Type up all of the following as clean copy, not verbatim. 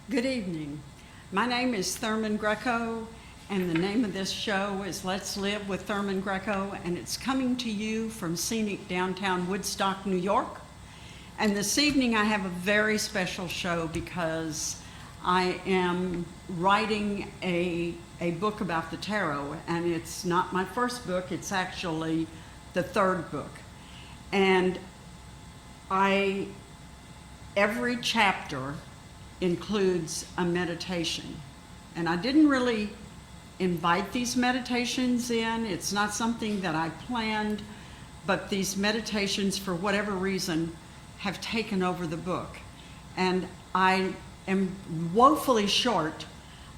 Good evening. My name is Thurman Greco, and the name of this show is Let's Live with Thurman Greco, and it's coming to you from scenic downtown Woodstock, New York. And this evening I have a very special show because I am writing a book about the tarot, and it's not my first book, it's actually the third book. And every chapter includes a meditation. And I didn't really invite these meditations in. It's not something that I planned, but these meditations, for whatever reason, have taken over the book. And I am woefully short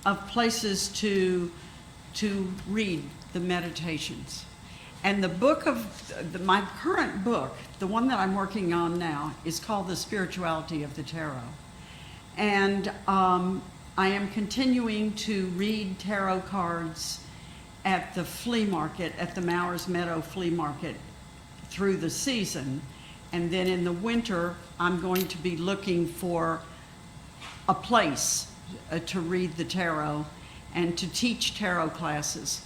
of places to read the meditations. And the book my current book, the one that I'm working on now, is called The Spirituality of the Tarot. And I am continuing to read tarot cards at the flea market, at the Mowers Meadow Flea Market through the season. And then in the winter, I'm going to be looking for a place to read the tarot and to teach tarot classes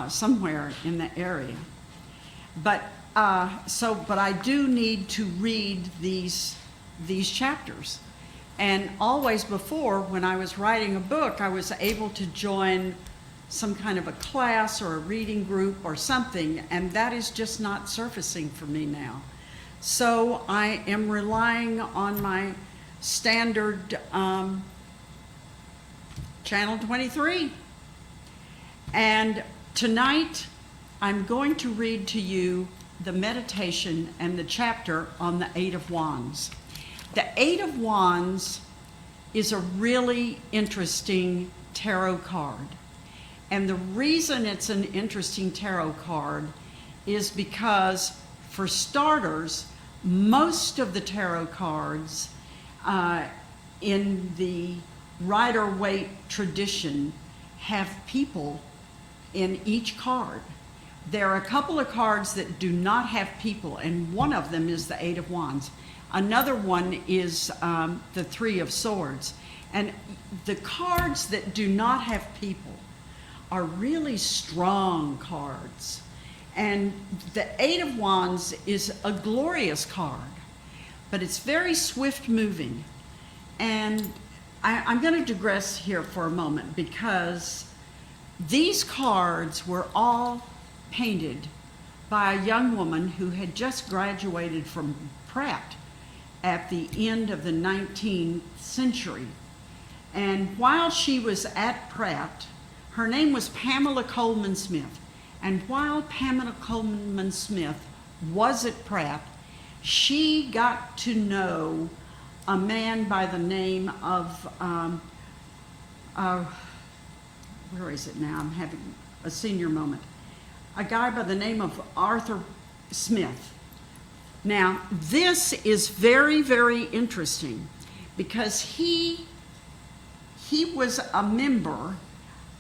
somewhere in the area. But I do need to read these chapters. And always before, when I was writing a book, I was able to join some kind of a class or a reading group or something, and that is just not surfacing for me now. So I am relying on my standard Channel 23. And tonight, I'm going to read to you the meditation and the chapter on the Eight of Wands. The Eight of Wands is a really interesting tarot card. And the reason it's an interesting tarot card is because, for starters, most of the tarot cards in the Rider-Waite tradition have people in each card. There are a couple of cards that do not have people, and one of them is the Eight of Wands. Another one is the Three of Swords. And the cards that do not have people are really strong cards. And the Eight of Wands is a glorious card, but it's very swift moving. And I'm going to digress here for a moment, because these cards were all painted by a young woman who had just graduated from Pratt at the end of the 19th century. And while she was at Pratt, her name was Pamela Coleman Smith. And while Pamela Coleman Smith was at Pratt, she got to know a man by the name of, where is it now? I'm having a senior moment. A guy by the name of Arthur Smith. Now, this is very, very interesting, because he was a member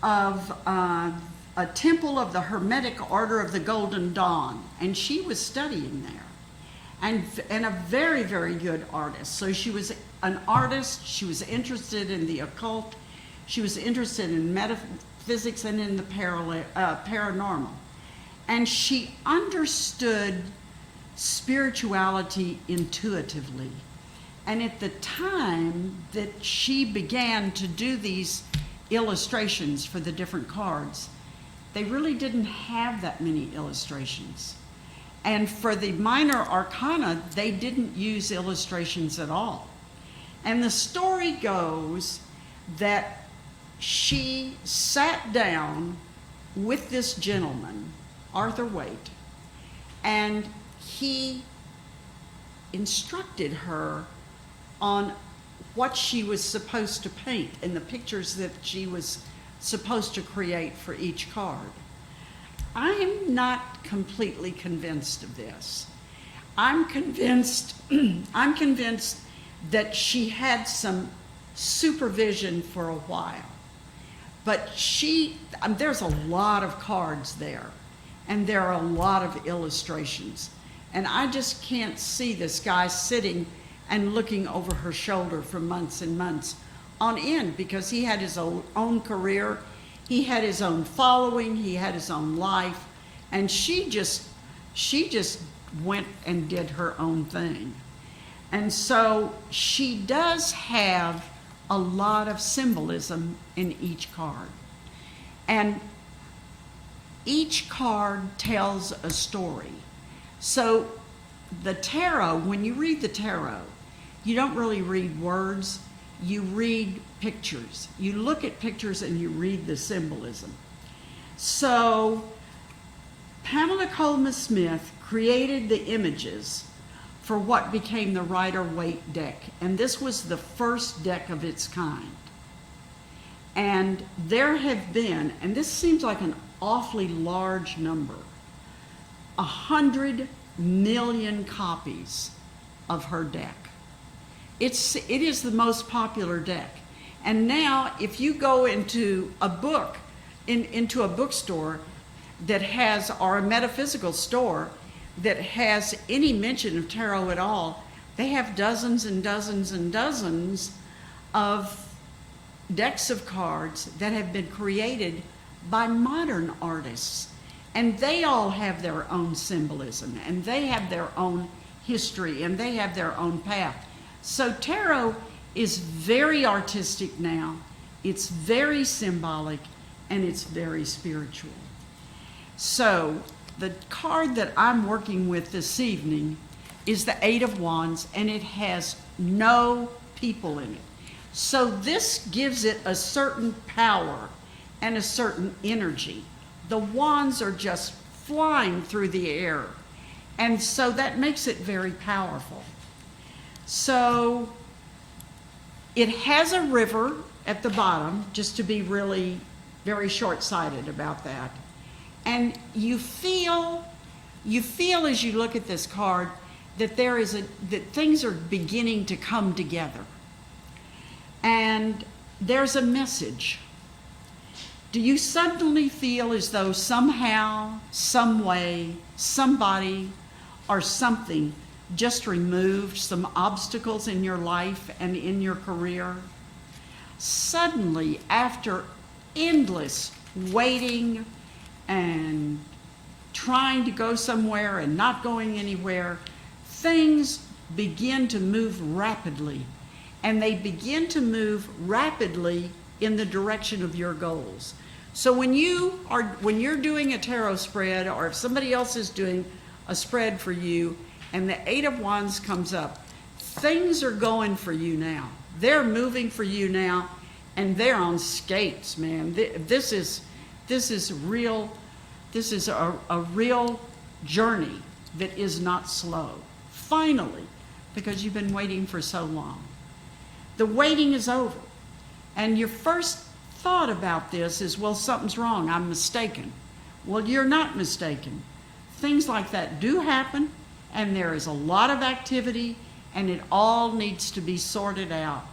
of a temple of the Hermetic Order of the Golden Dawn, and she was studying there, and a very, very good artist. So she was an artist, she was interested in the occult, she was interested in metaphysics and in the paranormal. And she understood spirituality intuitively. And at the time that she began to do these illustrations for the different cards, they really didn't have that many illustrations. And for the minor arcana, they didn't use illustrations at all. And the story goes that she sat down with this gentleman, Arthur Waite, and he instructed her on what she was supposed to paint and the pictures that she was supposed to create for each card. I am not completely convinced of this. I'm convinced that she had some supervision for a while. But there's a lot of cards there, and there are a lot of illustrations. And I just can't see this guy sitting and looking over her shoulder for months and months on end because he had his own career, he had his own following, he had his own life, and she just went and did her own thing. And so she does have a lot of symbolism in each card. And each card tells a story. So the tarot, when you read the tarot, you don't really read words, you read pictures. You look at pictures and you read the symbolism. So Pamela Coleman Smith created the images for what became the Rider-Waite deck. And this was the first deck of its kind. And there have been, and this seems like an awfully large number, 100 million copies of her deck. It is the most popular deck. And now if you go into a book, into a bookstore that has, or a metaphysical store that has any mention of tarot at all, they have dozens and dozens and dozens of decks of cards that have been created by modern artists. And they all have their own symbolism, and they have their own history, and they have their own path. So tarot is very artistic now, it's very symbolic, and it's very spiritual. So the card that I'm working with this evening is the Eight of Wands, and it has no people in it. So this gives it a certain power and a certain energy. The wands are just flying through the air, and so that makes it very powerful. So it has a river at the bottom, just to be really very short-sighted about that. And you feel as you look at this card that that things are beginning to come together. And there's a message. Do you suddenly feel as though somehow, some way, somebody or something just removed some obstacles in your life and in your career? Suddenly, after endless waiting and trying to go somewhere and not going anywhere, things begin to move rapidly. And they begin to move rapidly in the direction of your goals. So when you're doing a tarot spread, or if somebody else is doing a spread for you, and the Eight of Wands comes up, things are going for you now. They're moving for you now, and they're on skates, man. This is real. This is a real journey that is not slow. Finally, because you've been waiting for so long. The waiting is over. And your first thought about this is, well, something's wrong, I'm mistaken. Well, you're not mistaken. Things like that do happen, and there is a lot of activity, and it all needs to be sorted out.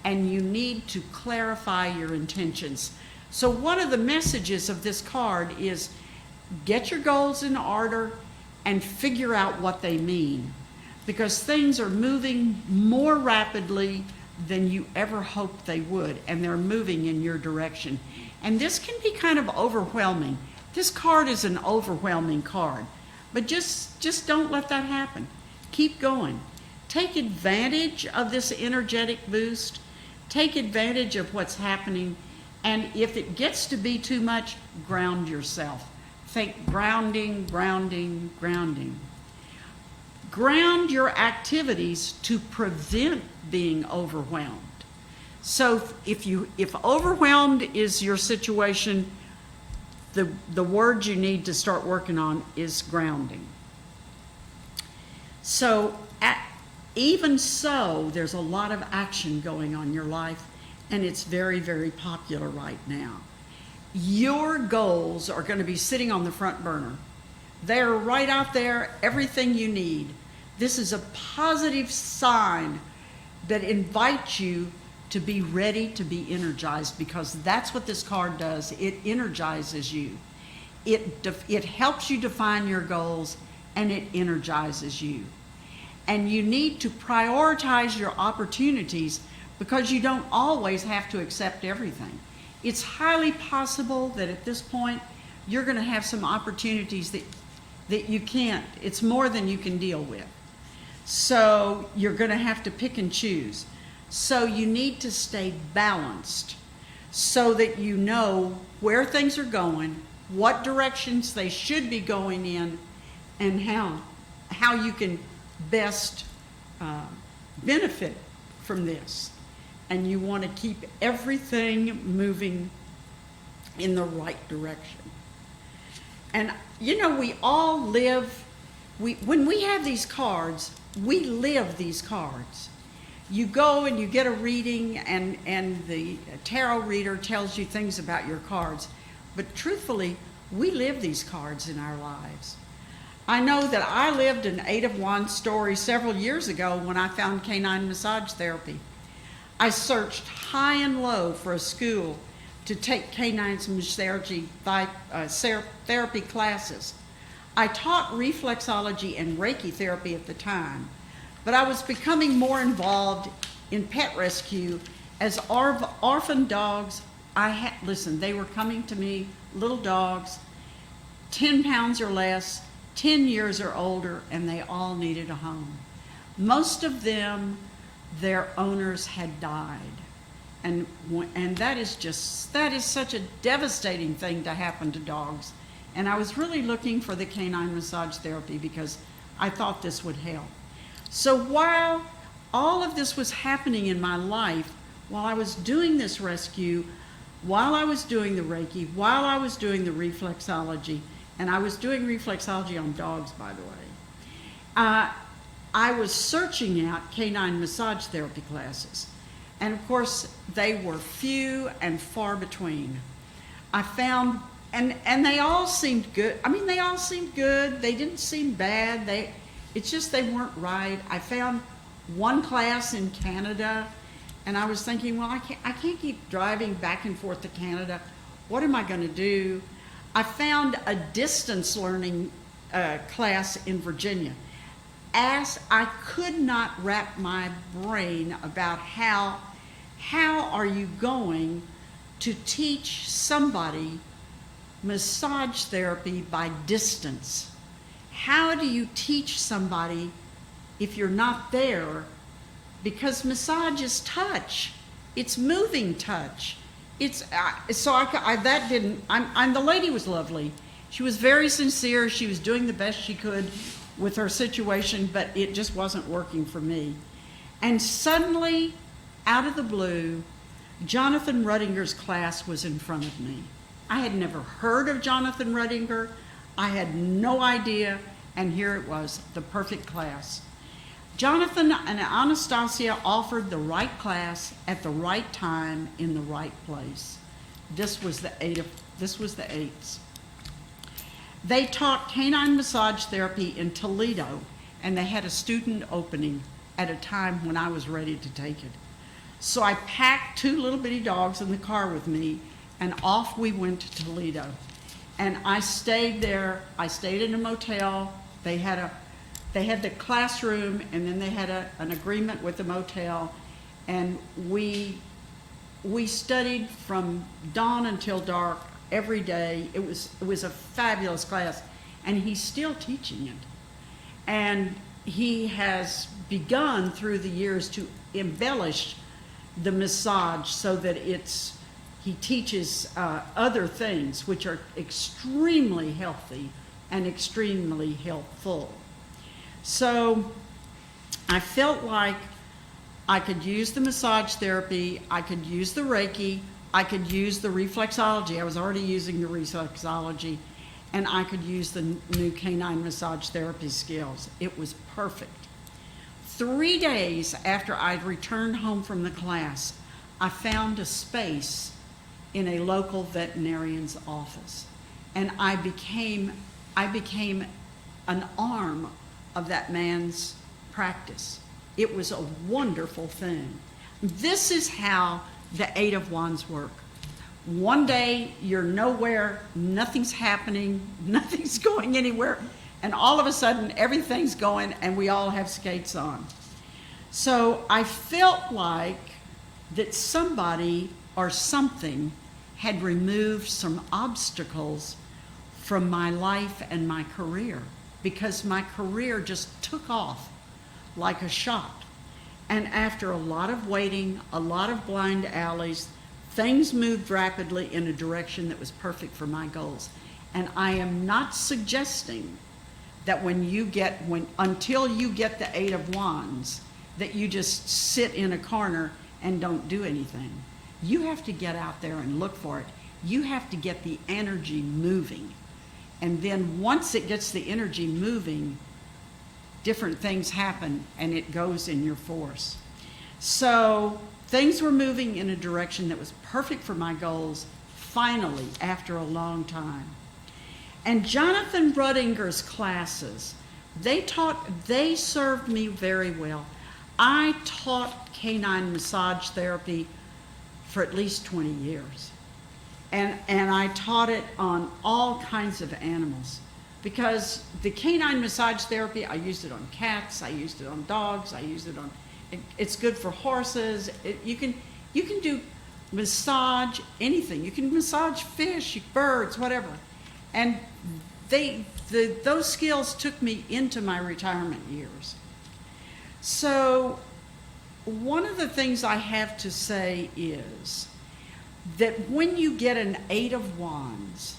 And you need to clarify your intentions. So one of the messages of this card is get your goals in order and figure out what they mean. Because things are moving more rapidly than you ever hoped they would, and they're moving in your direction. And this can be kind of overwhelming. This card is an overwhelming card, but just don't let that happen. Keep going. Take advantage of this energetic boost. Take advantage of what's happening, and if it gets to be too much, ground yourself. Think grounding, grounding, grounding. Ground your activities to prevent being overwhelmed. So if overwhelmed is your situation, the word you need to start working on is grounding. So even so, there's a lot of action going on in your life, and it's very, very popular right now. Your goals are going to be sitting on the front burner. They're right out there, everything you need. This is a positive sign that invites you to be ready to be energized, because that's what this card does. It energizes you. It helps you define your goals, and it energizes you. And you need to prioritize your opportunities because you don't always have to accept everything. It's highly possible that at this point you're going to have some opportunities that you can't, it's more than you can deal with. So you're going to have to pick and choose. So you need to stay balanced so that you know where things are going, what directions they should be going in, and how you can best benefit from this. And you want to keep everything moving in the right direction. And you know, we all live, when we have these cards, we live these cards. You go and you get a reading, and the tarot reader tells you things about your cards. But truthfully, we live these cards in our lives. I know that I lived an Eight of Wands story several years ago when I found canine massage therapy. I searched high and low for a school to take canine massage therapy classes. I taught reflexology and Reiki therapy at the time, but I was becoming more involved in pet rescue as orphan dogs. Listen, they were coming to me, little dogs, 10 pounds or less, 10 years or older, and they all needed a home. Most of them, their owners had died. And that is such a devastating thing to happen to dogs. And I was really looking for the canine massage therapy because I thought this would help. So while all of this was happening in my life, while I was doing this rescue, while I was doing the Reiki, while I was doing the reflexology, and I was doing reflexology on dogs, by the way, I was searching out canine massage therapy classes. And of course, they were few and far between. I found, and they all seemed good. I mean, they all seemed good. They didn't seem bad. It's just they weren't right. I found one class in Canada, and I was thinking, well, I can't keep driving back and forth to Canada. What am I going to do? I found a distance learning class in Virginia. As I could not wrap my brain about how are you going to teach somebody massage therapy by distance? How do you teach somebody if you're not there? Because massage is touch. It's moving touch. The lady was lovely. She was very sincere. She was doing the best she could with her situation, but it just wasn't working for me. And suddenly, out of the blue, Jonathan Rudinger's class was in front of me. I had never heard of Jonathan Rudinger. I had no idea, and here it was, the perfect class. Jonathan and Anastasia offered the right class at the right time in the right place. This was the eights. They taught canine massage therapy in Toledo, and they had a student opening at a time when I was ready to take it. So I packed two little bitty dogs in the car with me, and off we went to Toledo. And I stayed there. I stayed in a motel. They had the classroom, and then they had an agreement with the motel, and we studied from dawn until dark every day. It was a fabulous class, and he's still teaching it. And he has begun through the years to embellish the massage so that he teaches other things which are extremely healthy and extremely helpful. So I felt like I could use the massage therapy, I could use the Reiki, I could use the reflexology. I was already using the reflexology, and I could use the new canine massage therapy skills. It was perfect. 3 days after I'd returned home from the class, I found a space in a local veterinarian's office, and I became an arm of that man's practice. It was a wonderful thing. This is how the Eight of Wands work. One day you're nowhere, nothing's happening, nothing's going anywhere, and all of a sudden everything's going and we all have skates on. So I felt like that somebody or something had removed some obstacles from my life and my career, because my career just took off like a shot. And after a lot of waiting, a lot of blind alleys, things moved rapidly in a direction that was perfect for my goals. And I am not suggesting that until you get the Eight of Wands, that you just sit in a corner and don't do anything. You have to get out there and look for it. You have to get the energy moving. And then once it gets the energy moving, different things happen and it goes in your force. So things were moving in a direction that was perfect for my goals, finally, after a long time. And Jonathan Rudinger's classes, they served me very well. I taught canine massage therapy for at least 20 years. And I taught it on all kinds of animals, because the canine massage therapy, I used it on cats, I used it on dogs, I used it on, it's good for horses. You can do massage anything. You can massage fish, birds, whatever. And those skills took me into my retirement years. So one of the things I have to say is that when you get an Eight of Wands,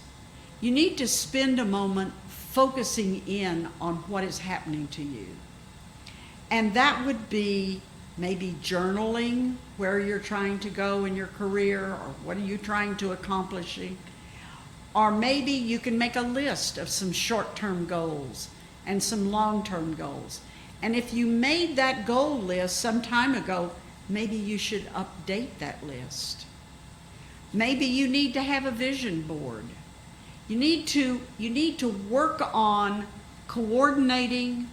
you need to spend a moment focusing in on what is happening to you. And that would be maybe journaling where you're trying to go in your career, or what are you trying to accomplish. Or maybe you can make a list of some short-term goals and some long-term goals. And if you made that goal list some time ago, maybe you should update that list. Maybe you need to have a vision board. You need to work on coordinating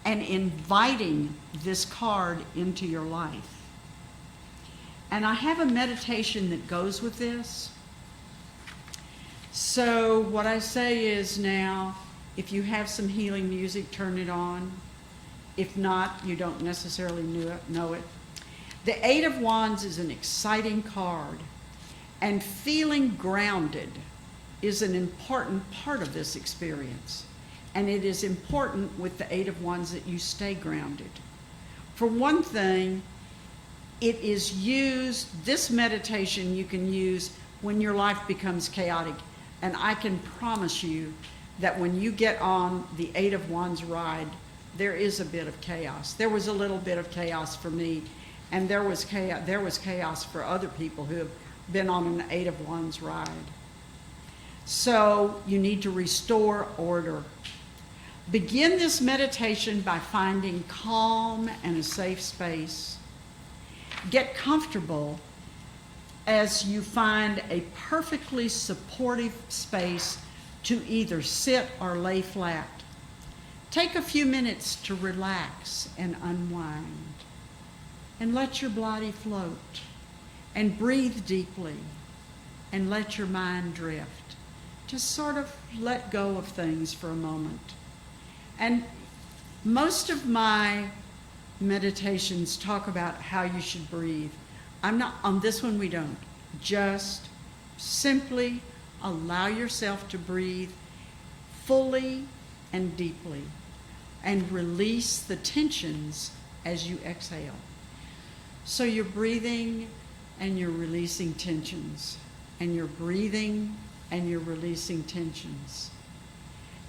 and inviting this card into your life. And I have a meditation that goes with this. So what I say is, now, if you have some healing music, turn it on. If not, you don't necessarily know it. The Eight of Wands is an exciting card, and feeling grounded is an important part of this experience. And it is important with the Eight of Wands that you stay grounded. For one thing, it is used, this meditation you can use when your life becomes chaotic. And I can promise you that when you get on the Eight of Wands ride, there is a bit of chaos. There was a little bit of chaos for me, and there was chaos for other people who have been on an Eight of Wands ride. So you need to restore order. Begin this meditation by finding calm and a safe space. Get comfortable as you find a perfectly supportive space to either sit or lay flat. Take a few minutes to relax and unwind, and let your body float, and breathe deeply, and let your mind drift. Just sort of let go of things for a moment. And most of my meditations talk about how you should breathe. I'm not, on this one we don't. Just simply allow yourself to breathe fully and deeply, and release the tensions as you exhale. So you're breathing and you're releasing tensions, and you're breathing and you're releasing tensions.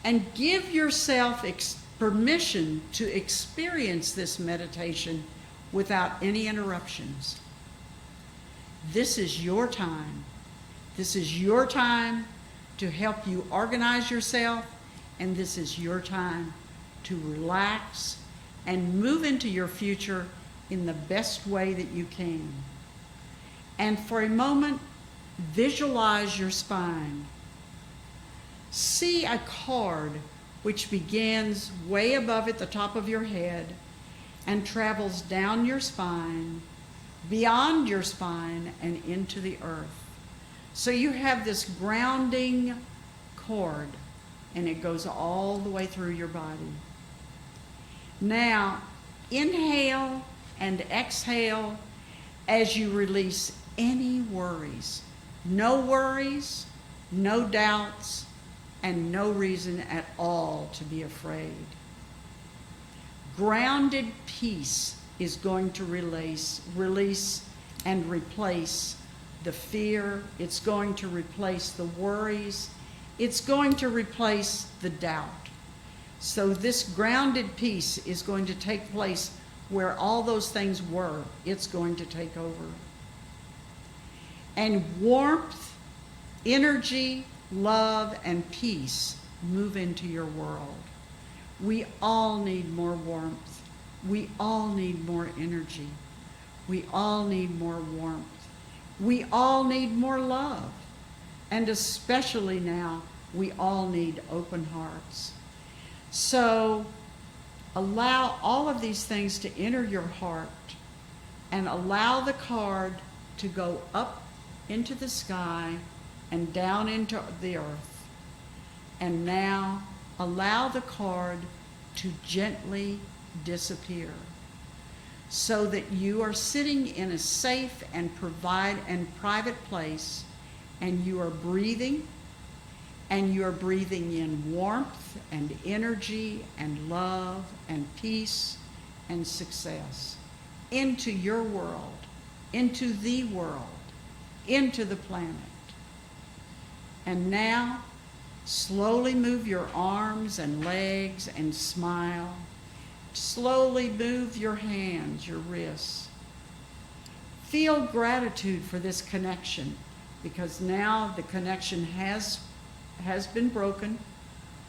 And give yourself permission to experience this meditation without any interruptions. This is your time. This is your time to help you organize yourself, and this is your time to relax and move into your future in the best way that you can. And for a moment, visualize your spine. See a cord which begins way above at the top of your head and travels down your spine, beyond your spine, and into the earth. So you have this grounding cord, and it goes all the way through your body. Now, inhale and exhale as you release any worries. No worries, no doubts, and no reason at all to be afraid. Grounded peace is going to release and replace the fear. It's going to replace the worries. It's going to replace the doubt. So this grounded peace is going to take place where all those things were. It's going to take over. And warmth, energy, love, and peace move into your world. We all need more warmth. We all need more energy. We all need more warmth. We all need more love. And especially now, we all need open hearts. So allow all of these things to enter your heart and allow the card to go up into the sky and down into the earth. And now allow the card to gently disappear so that you are sitting in a safe and private place, and you are breathing, and you are breathing in warmth and energy and love and peace and success into your world, into the world, into the planet. And now, slowly move your arms and legs and smile. Slowly move your hands, your wrists. Feel gratitude for this connection, because now the connection has been broken.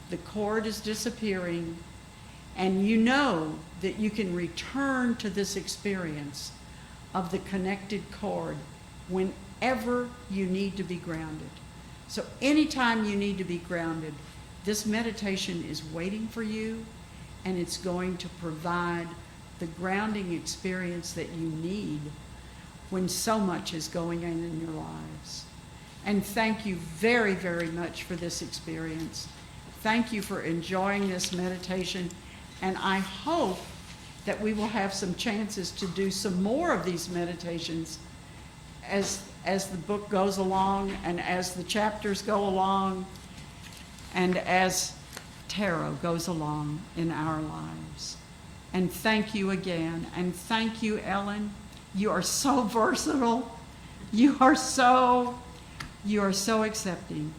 The cord is disappearing, and you know that you can return to this experience of the connected cord whenever you need to be grounded. So anytime you need to be grounded, this meditation is waiting for you, and it's going to provide the grounding experience that you need when so much is going on in your lives. And thank you very, very much for this experience. Thank you for enjoying this meditation, and I hope that we will have some chances to do some more of these meditations as the book goes along, and as the chapters go along, and as tarot goes along in our lives. And thank you again. And thank you, Ellen. You are so versatile. You are so accepting.